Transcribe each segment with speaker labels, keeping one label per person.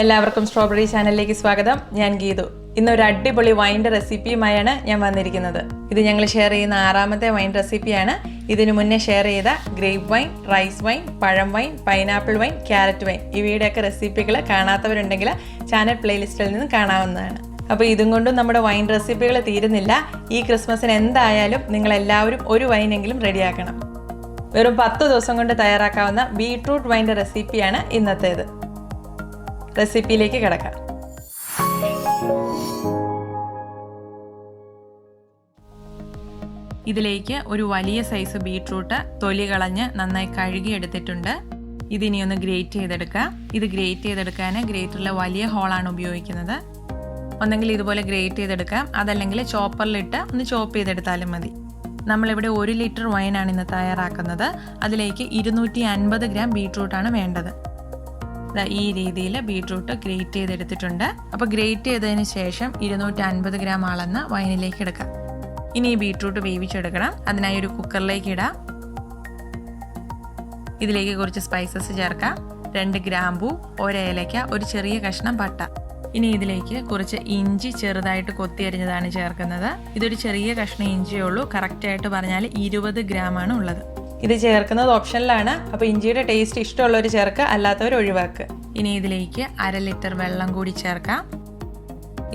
Speaker 1: എല്ലാവർക്കും സ്ട്രോബെറി ചാനലിലേക്ക് സ്വാഗതം. ഞാൻ ഗീതു. ഇന്നൊരു അടിപൊളി വൈൻ്റെ റെസിപ്പിയുമായാണ് ഞാൻ വന്നിരിക്കുന്നത്. ഇത് ഞങ്ങൾ ഷെയർ ചെയ്യുന്ന 6ാമത്തെ വൈൻ റെസിപ്പിയാണ്. ഇതിനു മുന്നേ ഷെയർ ചെയ്ത ഗ്രേപ്പ് വൈൻ, റൈസ് വൈൻ, പഴം wine, pineapple wine, carrot wine ഇവയുടെയൊക്കെ റെസിപ്പികൾ കാണാത്തവരുണ്ടെങ്കിൽ ചാനൽ പ്ലേലിസ്റ്റിൽ നിന്ന് കാണാവുന്നതാണ്. അപ്പോൾ ഇതും കൊണ്ടും നമ്മുടെ വൈൻ റെസിപ്പികൾ തീരുന്നില്ല. ഈ ക്രിസ്മസിന് എന്തായാലും നിങ്ങളെല്ലാവരും ഒരു വൈനെങ്കിലും റെഡിയാക്കണം. വെറും 10 ദിവസം കൊണ്ട് തയ്യാറാക്കാവുന്ന ബീട്രൂട്ട് വൈൻ്റെ റെസിപ്പിയാണ് ഇന്നത്തേത്. റെസിപ്പിയിലേക്ക് കിടക്കാം. ഇതിലേക്ക് ഒരു വലിയ സൈസ് ബീട്രൂട്ട് തൊലി കളഞ്ഞ് നന്നായി കഴുകി എടുത്തിട്ടുണ്ട്. ഇതിനി ഒന്ന് ഗ്രേറ്റ് ചെയ്തെടുക്കാം. ഇത് ഗ്രേറ്റ് ചെയ്തെടുക്കാൻ ഗ്രേറ്ററിലെ വലിയ ഹോളാണ് ഉപയോഗിക്കുന്നത്. ഒന്നെങ്കിൽ ഇതുപോലെ ഗ്രേറ്റ് ചെയ്തെടുക്കാം, അതല്ലെങ്കിൽ ചോപ്പറിലിട്ട് ഒന്ന് ചോപ്പ് ചെയ്തെടുത്താലും മതി. നമ്മളിവിടെ 1 ലിറ്റർ വൈനാണ് ഇന്ന് തയ്യാറാക്കുന്നത്. അതിലേക്ക് 250 ഗ്രാം ബീട്രൂട്ടാണ് വേണ്ടത്. ഈ രീതിയിൽ ബീട്രൂട്ട് ഗ്രേറ്റ് ചെയ്തെടുത്തിട്ടുണ്ട്. അപ്പോൾ ഗ്രേറ്റ് ചെയ്തതിന് ശേഷം 250 ഗ്രാം അളന്ന് വൈനിലേക്ക് എടുക്കാം. ഇനി ഈ ബീട്രൂട്ട് വേവിച്ചെടുക്കണം. അതിനായി ഒരു കുക്കറിലേക്ക് ഇടാം. ഇതിലേക്ക് കുറച്ച് സ്പൈസസ് ചേർക്കാം. 2 ഗ്രാമ്പൂ, 1 ഏലക്ക, ഒരു ചെറിയ കഷ്ണം പട്ട. ഇനി ഇതിലേക്ക് കുറച്ച് ഇഞ്ചി ചെറുതായിട്ട് കൊത്തിയരിഞ്ഞതാണ് ചേർക്കുന്നത്. ഇതൊരു ചെറിയ കഷ്ണം ഇഞ്ചിയേ ഉള്ളൂ. കറക്റ്റായിട്ട് പറഞ്ഞാൽ 20 ഗ്രാമാണ് ഉള്ളത്. ഇത് ചേർക്കുന്നത് ഓപ്ഷനിലാണ്. അപ്പോൾ ഇഞ്ചിയുടെ ടേസ്റ്റ് ഇഷ്ടമുള്ളവർ ചേർക്കുക, അല്ലാത്തവർ ഒഴിവാക്കുക. ഇനി ഇതിലേക്ക് 1/2 ലിറ്റർ വെള്ളം കൂടി ചേർക്കാം.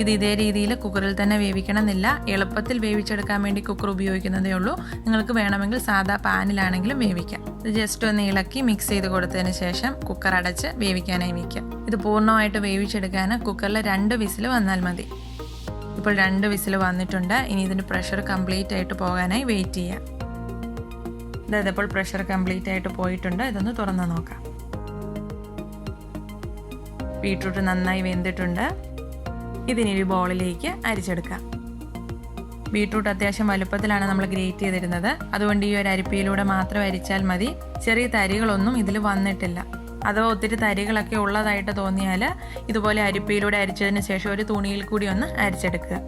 Speaker 1: ഇത് ഇതേ രീതിയിൽ കുക്കറിൽ തന്നെ വേവിക്കണമെന്നില്ല. എളുപ്പത്തിൽ വേവിച്ചെടുക്കാൻ വേണ്ടി കുക്കർ ഉപയോഗിക്കുന്നതേ ഉള്ളൂ. നിങ്ങൾക്ക് വേണമെങ്കിൽ സാധാ പാനിലാണെങ്കിലും വേവിക്കാം. ഇത് ജസ്റ്റ് ഒന്ന് ഇളക്കി മിക്സ് ചെയ്ത് കൊടുത്തതിന് ശേഷം കുക്കർ അടച്ച് വേവിക്കാനായി വയ്ക്കാം. ഇത് പൂർണ്ണമായിട്ട് വേവിച്ചെടുക്കാൻ കുക്കറിൽ 2 വിസിൽ വന്നാൽ മതി. ഇപ്പോൾ 2 വിസിൽ വന്നിട്ടുണ്ട്. ഇനി ഇതിൻ്റെ പ്രഷർ കംപ്ലീറ്റ് ആയിട്ട് പോകാനായി വെയിറ്റ് ചെയ്യാം. ഇപ്പോൾ പ്രഷർ കംപ്ലീറ്റ് ആയിട്ട് പോയിട്ടുണ്ട്. ഇതൊന്ന് തുറന്ന് നോക്കാം. ബീട്രൂട്ട് നന്നായി വെന്തിട്ടുണ്ട്. ഇതിനി ഒരു ബൗളിലേക്ക് അരിച്ചെടുക്കാം. ബീട്രൂട്ട് അത്യാവശ്യം വലുപ്പത്തിലാണ് നമ്മൾ ഗ്രേറ്റ് ചെയ്തിരുന്നത്. അതുകൊണ്ട് ഈ ഒരു അരിപ്പയിലൂടെ മാത്രം അരിച്ചാൽ മതി. ചെറിയ തരികളൊന്നും ഇതിൽ വന്നിട്ടില്ല. അഥവാ ഒത്തിരി തരികളൊക്കെ ഉള്ളതായിട്ട് തോന്നിയാൽ ഇതുപോലെ അരിപ്പയിലൂടെ അരിച്ചതിന് ശേഷം ഒരു തുണിയിൽ കൂടി ഒന്ന് അരിച്ചെടുക്കുക.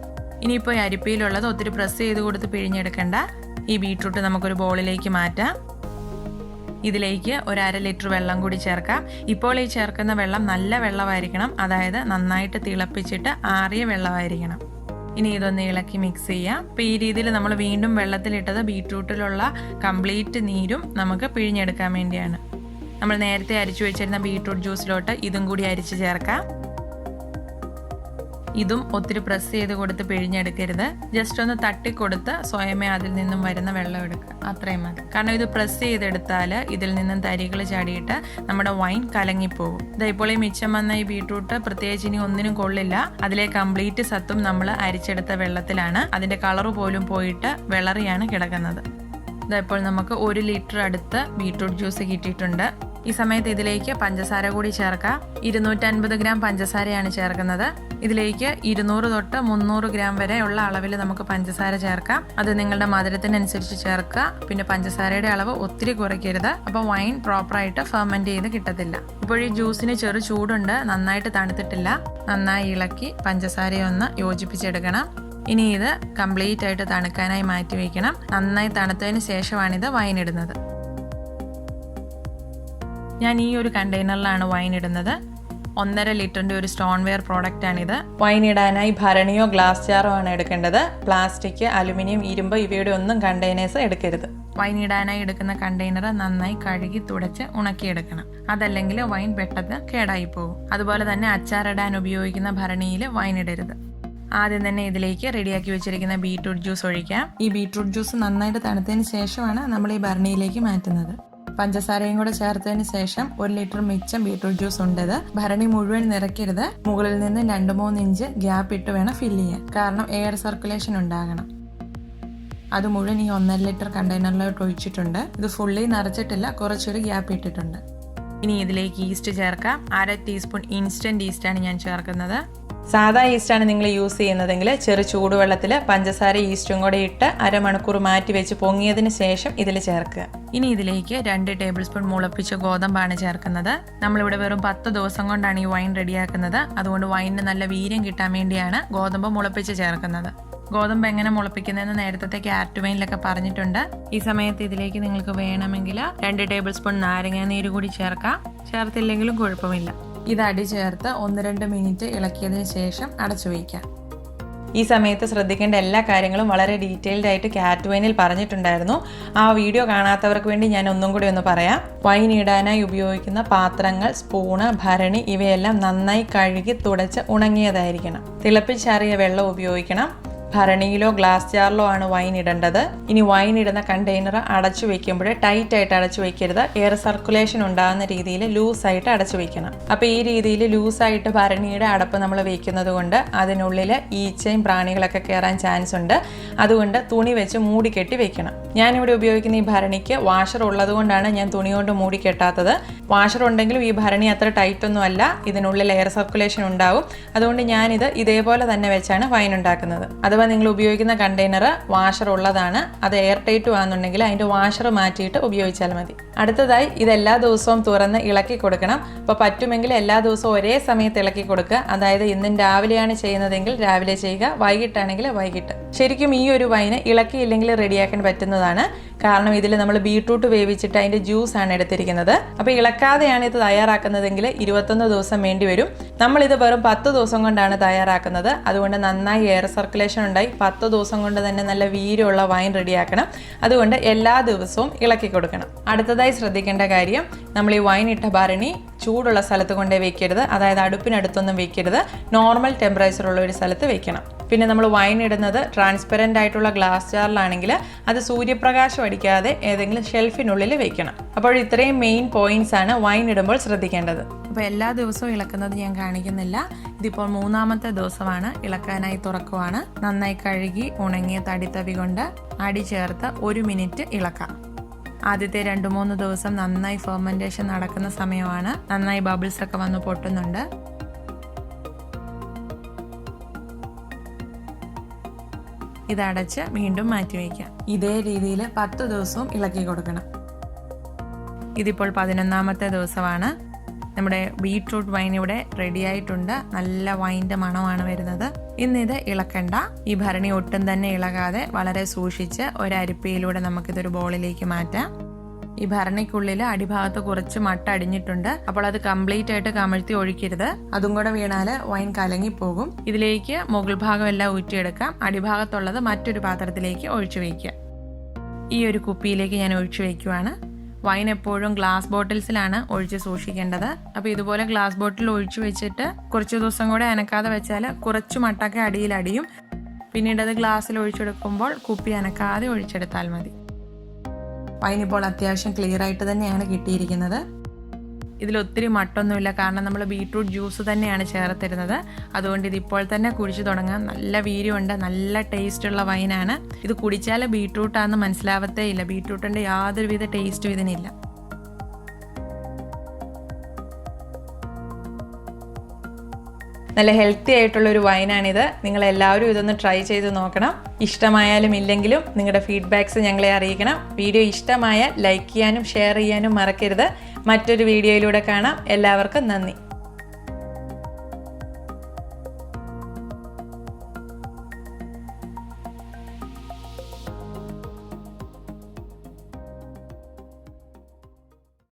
Speaker 1: ഇനിയിപ്പോൾ ഈ അരിപ്പയിലുള്ളത് ഒത്തിരി പ്രസ് ചെയ്ത് കൊടുത്ത് പിഴിഞ്ഞെടുക്കണ്ട. ഈ ബീട്രൂട്ട് നമുക്കൊരു ബൗളിലേക്ക് മാറ്റാം. ഇതിലേക്ക് 1/2 ലിറ്റർ വെള്ളം കൂടി ചേർക്കാം. ഇപ്പോൾ ഈ ചേർക്കുന്ന വെള്ളം നല്ല വെള്ളമായിരിക്കണം. അതായത് നന്നായിട്ട് തിളപ്പിച്ചിട്ട് ആറിയ വെള്ളമായിരിക്കണം. ഇനി ഇതൊന്ന് ഇളക്കി മിക്സ് ചെയ്യാം. അപ്പോൾ ഈ രീതിയിൽ നമ്മൾ വീണ്ടും വെള്ളത്തിലിട്ടത് ബീട്രൂട്ടിലുള്ള കംപ്ലീറ്റ് നീരും നമുക്ക് പിഴിഞ്ഞെടുക്കാൻ വേണ്ടിയാണ്. നമ്മൾ നേരത്തെ അരിച്ചു വെച്ചിരുന്ന ബീട്രൂട്ട് ജ്യൂസിലോട്ട് ഇതും കൂടി അരിച്ച് ചേർക്കാം. ഇതും ഒത്തിരി പ്രസ് ചെയ്ത് കൊടുത്ത് പിഴിഞ്ഞെടുക്കരുത്. ജസ്റ്റ് ഒന്ന് തട്ടിക്കൊടുത്ത് സ്വയമേ അതിൽ നിന്നും വരുന്ന വെള്ളം എടുക്കുക. അത്രയും മതി. കാരണം ഇത് പ്രസ് ചെയ്തെടുത്താൽ ഇതിൽ നിന്നും തരികൾ ചാടിയിട്ട് നമ്മുടെ വൈൻ കലങ്ങിപ്പോകും. ഇപ്പോൾ ഈ മിച്ചം വന്ന ഈ ബീട്രൂട്ട് പ്രത്യേകിച്ച് ഇനി ഒന്നിനും കൊള്ളില്ല. അതിലെ കംപ്ലീറ്റ് സത്തും നമ്മൾ അരിച്ചെടുത്ത വെള്ളത്തിലാണ്. അതിൻ്റെ കളറ് പോലും പോയിട്ട് വിളറിയാണ് കിടക്കുന്നത്. ഇപ്പോൾ നമുക്ക് 1 ലിറ്റർ അടുത്ത് ബീട്രൂട്ട് ജ്യൂസ് കിട്ടിയിട്ടുണ്ട്. ഈ സമയത്ത് ഇതിലേക്ക് പഞ്ചസാര കൂടി ചേർക്കാം. 250 ഗ്രാം പഞ്ചസാരയാണ് ചേർക്കുന്നത്. ഇതിലേക്ക് 200 തൊട്ട് 300 ഗ്രാം വരെ ഉള്ള അളവിൽ നമുക്ക് പഞ്ചസാര ചേർക്കാം. അത് നിങ്ങളുടെ മധുരത്തിനനുസരിച്ച് ചേർക്കുക. പിന്നെ പഞ്ചസാരയുടെ അളവ് ഒത്തിരി കുറയ്ക്കരുത്. അപ്പോൾ വൈൻ പ്രോപ്പറായിട്ട് ഫെർമെന്റ് ചെയ്ത് കിട്ടത്തില്ല. ഇപ്പോൾ ഈ ജ്യൂസിന് ചെറു ചൂടുണ്ട്, നന്നായിട്ട് തണുത്തിട്ടില്ല. നന്നായി ഇളക്കി പഞ്ചസാരയൊന്ന് യോജിപ്പിച്ചെടുക്കണം. ഇനി ഇത് കംപ്ലീറ്റ് ആയിട്ട് തണുക്കാനായി മാറ്റി വയ്ക്കണം. നന്നായി തണുത്തതിന് ശേഷമാണിത് വൈൻ ഇടുന്നത്. ഞാൻ ഈ ഒരു കണ്ടെയ്നറിലാണ് വൈൻ ഇടുന്നത്. 1.5 ലിറ്ററിൻ്റെ ഒരു സ്റ്റോൺവെയർ പ്രോഡക്റ്റാണിത്. വൈൻ ഇടാനായി ഭരണിയോ ഗ്ലാസ് ജാറോ ആണ് എടുക്കേണ്ടത്. പ്ലാസ്റ്റിക്, അലുമിനിയം, ഇരുമ്പ് ഇവയുടെ ഒന്നും കണ്ടെയ്നേഴ്സ് എടുക്കരുത്. വൈൻ ഇടാനായി എടുക്കുന്ന കണ്ടെയ്നർ നന്നായി കഴുകി തുടച്ച് ഉണക്കിയെടുക്കണം. അതല്ലെങ്കിൽ വൈൻ പെട്ടെന്ന് കേടായി പോകും. അതുപോലെ തന്നെ അച്ചാറിടാൻ ഉപയോഗിക്കുന്ന ഭരണിയിൽ വൈൻ ഇടരുത്. ആദ്യം തന്നെ ഇതിലേക്ക് റെഡിയാക്കി വെച്ചിരിക്കുന്ന ബീട്രൂട്ട് ജ്യൂസ് ഒഴിക്കാം. ഈ ബീട്രൂട്ട് ജ്യൂസ് നന്നായിട്ട് തണുത്തതിന് ശേഷമാണ് നമ്മൾ ഈ ഭരണിയിലേക്ക് മാറ്റുന്നത്. പഞ്ചസാരയും കൂടെ ചേർത്തതിന് ശേഷം 1 ലിറ്റർ മിച്ചം ബീട്രൂട്ട് ജ്യൂസ് ഉണ്ടത്. ഭരണി മുഴുവൻ നിറയ്ക്കരുത്. മുകളിൽ നിന്ന് 2-3 ഇഞ്ച് ഗ്യാപ്പ് ഇട്ട് വേണം ഫില്ല് ചെയ്യാൻ. കാരണം എയർ സർക്കുലേഷൻ ഉണ്ടാകണം. അത് മുഴുവൻ ഈ 1.5 ലിറ്റർ കണ്ടെയ്നറിലോട്ട് ഒഴിച്ചിട്ടുണ്ട്. ഇത് ഫുള്ളി നിറച്ചിട്ടില്ല, കുറച്ചൊരു ഗ്യാപ്പ് ഇട്ടിട്ടുണ്ട്. ഇനി ഇതിലേക്ക് ഈസ്റ്റ് ചേർക്കാം. 1/2 ടീസ്പൂൺ ഇൻസ്റ്റന്റ് ഈസ്റ്റാണ് ഞാൻ ചേർക്കുന്നത്. സാധാ ഈസ്റ്റാണ് നിങ്ങൾ യൂസ് ചെയ്യുന്നതെങ്കിൽ ചെറു ചൂടുവെള്ളത്തിൽ പഞ്ചസാര ഈസ്റ്റും കൂടെ ഇട്ട് 1/2 മണിക്കൂർ മാറ്റി വെച്ച് പൊങ്ങിയതിന് ശേഷം ഇതിൽ ചേർക്കുക. ഇനി ഇതിലേക്ക് 2 ടേബിൾ സ്പൂൺ മുളപ്പിച്ച ഗോതമ്പാണ് ചേർക്കുന്നത്. നമ്മളിവിടെ വെറും 10 ദിവസം കൊണ്ടാണ് ഈ വൈൻ റെഡിയാക്കുന്നത്. അതുകൊണ്ട് വൈനിന് നല്ല വീര്യം കിട്ടാൻ വേണ്ടിയാണ് ഗോതമ്പ് മുളപ്പിച്ച് ചേർക്കുന്നത്. ഗോതമ്പ് എങ്ങനെ മുളപ്പിക്കുന്നതെന്ന് നേരത്തെ ക്യാരറ്റ് വൈനിലൊക്കെ പറഞ്ഞിട്ടുണ്ട്. ഈ സമയത്ത് ഇതിലേക്ക് നിങ്ങൾക്ക് വേണമെങ്കിൽ 2 ടേബിൾ സ്പൂൺ നാരങ്ങാനീര് കൂടി ചേർക്കാം. ചേർത്തില്ലെങ്കിലും കുഴപ്പമില്ല. ഇത് അടി ചേർത്ത് 1-2 മിനിറ്റ് ഇളക്കിയതിന് ശേഷം അടച്ചു വയ്ക്കാം. ഈ സമയത്ത് ശ്രദ്ധിക്കേണ്ട എല്ലാ കാര്യങ്ങളും വളരെ ഡീറ്റെയിൽഡ് ആയിട്ട് കാറ്റ് വൈനിൽ പറഞ്ഞിട്ടുണ്ടായിരുന്നു. ആ വീഡിയോ കാണാത്തവർക്ക് വേണ്ടി ഞാൻ ഒന്നും കൂടി ഒന്ന് പറയാം. വൈൻ ഇടാനായി ഉപയോഗിക്കുന്ന പാത്രങ്ങൾ, സ്പൂണ്, ഭരണി ഇവയെല്ലാം നന്നായി കഴുകി തുടച്ച് ഉണങ്ങിയതായിരിക്കണം. തിളപ്പിച്ചാറിയ വെള്ളം ഉപയോഗിക്കണം. ഭരണിയിലോ ഗ്ലാസ് ജാറിലോ ആണ് വൈൻ ഇടേണ്ടത്. ഇനി വൈൻ ഇടുന്ന കണ്ടെയ്നർ അടച്ചു വെക്കുമ്പോൾ ടൈറ്റ് ആയിട്ട് അടച്ചു വെക്കരുത്. എയർ സർക്കുലേഷൻ ഉണ്ടാകുന്ന രീതിയിൽ ലൂസായിട്ട് അടച്ചു വെക്കണം. അപ്പോൾ ഈ രീതിയിൽ ലൂസായിട്ട് ഭരണിയുടെ അടപ്പ് നമ്മൾ വെക്കുന്നത് കൊണ്ട് അതിനുള്ളിൽ ഈച്ചയും പ്രാണികളൊക്കെ കയറാൻ ചാൻസ് ഉണ്ട്. അതുകൊണ്ട് തുണി വെച്ച് മൂടി കെട്ടി വെക്കണം. ഞാനിവിടെ ഉപയോഗിക്കുന്ന ഈ ഭരണിക്ക് വാഷർ ഉള്ളത് കൊണ്ടാണ് ഞാൻ തുണി കൊണ്ട് മൂടി കെട്ടാത്തത്. വാഷർ ഉണ്ടെങ്കിലും ഈ ഭരണി അത്ര ടൈറ്റ് ഒന്നും അല്ല. ഇതിനുള്ളിൽ എയർ സർക്കുലേഷൻ ഉണ്ടാവും. അതുകൊണ്ട് ഞാനിത് ഇതേപോലെ തന്നെ വെച്ചാണ് വൈൻ ഉണ്ടാക്കുന്നത്. അഥവാ നിങ്ങൾ ഉപയോഗിക്കുന്ന കണ്ടെയ്നർ വാഷർ ഉള്ളതാണ്, അത് എയർ ടൈറ്റ് ആണെന്നുണ്ടെങ്കിൽ അതിൻ്റെ വാഷർ മാറ്റിയിട്ട് ഉപയോഗിച്ചാൽ മതി. അടുത്തതായി ഇത് എല്ലാ ദിവസവും തുറന്ന് ഇളക്കി കൊടുക്കണം. അപ്പോൾ പറ്റുമെങ്കിൽ എല്ലാ ദിവസവും ഒരേ സമയത്ത് ഇളക്കി കൊടുക്കുക. അതായത് ഇന്നും രാവിലെയാണ് ചെയ്യുന്നതെങ്കിൽ രാവിലെ ചെയ്യുക, വൈകിട്ടാണെങ്കിൽ വൈകിട്ട്. ശരിക്കും ഈ ഒരു വൈന് ഇളക്കിയില്ലെങ്കിൽ റെഡിയാക്കാൻ പറ്റുന്നതാണ്. കാരണം ഇതിൽ നമ്മൾ ബീട്രൂട്ട് വേവിച്ചിട്ട് അതിൻ്റെ ജ്യൂസാണ് എടുത്തിരിക്കുന്നത്. അപ്പോൾ ഇളക്കാതെയാണ് ഇത് തയ്യാറാക്കുന്നതെങ്കിൽ 21 ദിവസം വേണ്ടി വരും. നമ്മളിത് വെറും 10 ദിവസം കൊണ്ടാണ് തയ്യാറാക്കുന്നത്. അതുകൊണ്ട് നന്നായി എയർ സർക്കുലേഷൻ ഉണ്ടായി 10 ദിവസം കൊണ്ട് തന്നെ നല്ല വീര്യമുള്ള വൈൻ റെഡിയാക്കണം. അതുകൊണ്ട് എല്ലാ ദിവസവും ഇളക്കി കൊടുക്കണം. അടുത്തതായി ശ്രദ്ധിക്കേണ്ട കാര്യം, നമ്മൾ ഈ വൈൻ ഇട്ട ഭരണി ചൂടുള്ള സ്ഥലത്ത് കൊണ്ടേ വെക്കരുത്. അതായത് അടുപ്പിനടുത്തൊന്നും വെക്കരുത്. നോർമൽ ടെമ്പറേച്ചറുള്ള ഒരു സ്ഥലത്ത് വെക്കണം. പിന്നെ നമ്മൾ വൈൻ ഇടുന്നത് ട്രാൻസ്പെറൻ്റ് ആയിട്ടുള്ള ഗ്ലാസ് ജാറിലാണെങ്കിൽ അത് സൂര്യപ്രകാശം അടിക്കാതെ ഏതെങ്കിലും ഷെൽഫിനുള്ളിൽ വെക്കണം. അപ്പോൾ ഇത്രയും മെയിൻ പോയിന്റ്സ് ആണ് വൈൻ ഇടുമ്പോൾ ശ്രദ്ധിക്കേണ്ടത്. അപ്പോൾ എല്ലാ ദിവസവും ഇളക്കുന്നത് ഞാൻ കാണിക്കുന്നില്ല. ഇതിപ്പോൾ 3-ാമത്തെ ദിവസമാണ്. ഇളക്കാനായി തുറക്കുവാണ്. നന്നായി കഴുകി ഉണങ്ങിയ തടിത്തവി കൊണ്ട് അടി ചേർത്ത് 1 മിനിറ്റ് ഇളക്കാം. ആദ്യത്തെ 2-3 ദിവസം നന്നായി ഫെർമെൻറ്റേഷൻ നടക്കുന്ന സമയമാണ്. നന്നായി ബബിൾസ് ഒക്കെ വന്ന് പൊട്ടുന്നുണ്ട്. ഇതടച്ച് വീണ്ടും മാറ്റി വയ്ക്കാം. ഇതേ രീതിയിൽ 10 ദിവസവും ഇളക്കി കൊടുക്കണം. ഇതിപ്പോൾ 11-ാമത്തെ ദിവസമാണ്. നമ്മുടെ ബീട്രൂട്ട് വൈൻ ഇവിടെ റെഡി ആയിട്ടുണ്ട്. നല്ല വൈൻ്റെ മണമാണ് വരുന്നത്. ഇന്നിത് ഇളക്കണ്ട. ഈ ഭരണി ഒട്ടും തന്നെ ഇളകാതെ വളരെ സൂക്ഷിച്ച് ഒരു അരിപ്പയിലൂടെ നമുക്കിതൊരു ബോളിലേക്ക് മാറ്റാം. ഈ ഭരണിക്കുള്ളിൽ അടിഭാഗത്ത് കുറച്ച് മട്ട അടിഞ്ഞിട്ടുണ്ട്. അപ്പോൾ അത് കംപ്ലീറ്റ് ആയിട്ട് കമഴ്ത്തി ഒഴിക്കരുത്. അതും കൂടെ വീണാൽ വൈൻ കലങ്ങിപ്പോകും. ഇതിലേക്ക് മുകൾ ഭാഗം എല്ലാം ഊറ്റിയെടുക്കാം. അടിഭാഗത്തുള്ളത് മറ്റൊരു പാത്രത്തിലേക്ക് ഒഴിച്ചു വയ്ക്കുക. ഈ ഒരു കുപ്പിയിലേക്ക് ഞാൻ ഒഴിച്ചു വയ്ക്കുവാണ്. വൈൻ എപ്പോഴും ഗ്ലാസ് ബോട്ടിൽസിലാണ് ഒഴിച്ച് സൂക്ഷിക്കേണ്ടത്. അപ്പോൾ ഇതുപോലെ ഗ്ലാസ് ബോട്ടിൽ ഒഴിച്ചു വെച്ചിട്ട് കുറച്ച് ദിവസം കൂടെ അനക്കാതെ വെച്ചാൽ കുറച്ച് മട്ടൊക്കെ അടിയിലടിയും. പിന്നീട് അത് ഗ്ലാസ്സിൽ ഒഴിച്ചെടുക്കുമ്പോൾ കുപ്പി അനക്കാതെ ഒഴിച്ചെടുത്താൽ മതി. വൈൻ ഇപ്പോൾ അത്യാവശ്യം ക്ലിയർ ആയിട്ട് തന്നെയാണ് കിട്ടിയിരിക്കുന്നത്. ഇതിലൊത്തിരി മട്ടൊന്നുമില്ല, കാരണം നമ്മൾ ബീട്രൂട്ട് ജ്യൂസ് തന്നെയാണ് ചേർത്തിരുന്നത്. അതുകൊണ്ട് ഇതിപ്പോൾ തന്നെ കുടിച്ചു തുടങ്ങാം. നല്ല വീര്യമുണ്ട്, നല്ല ടേസ്റ്റുള്ള വൈനാണ്. ഇത് കുടിച്ചാൽ ബീട്രൂട്ടാണെന്ന് മനസ്സിലാവത്തേ ഇല്ല. ബീട്രൂട്ടിൻ്റെ യാതൊരുവിധ ടേസ്റ്റും ഇതിനില്ല. നല്ല ഹെൽത്തി ആയിട്ടുള്ളൊരു വൈനാണിത്. നിങ്ങളെല്ലാവരും ഇതൊന്ന് ട്രൈ ചെയ്ത് നോക്കണം. ഇഷ്ടമായാലും ഇല്ലെങ്കിലും നിങ്ങളുടെ ഫീഡ്ബാക്ക്സ് ഞങ്ങളെ അറിയിക്കണം. വീഡിയോ ഇഷ്ടമായാൽ ലൈക്ക് ചെയ്യാനും ഷെയർ ചെയ്യാനും മറക്കരുത്. മറ്റൊരു വീഡിയോയിലൂടെ കാണാം. എല്ലാവർക്കും നന്ദി.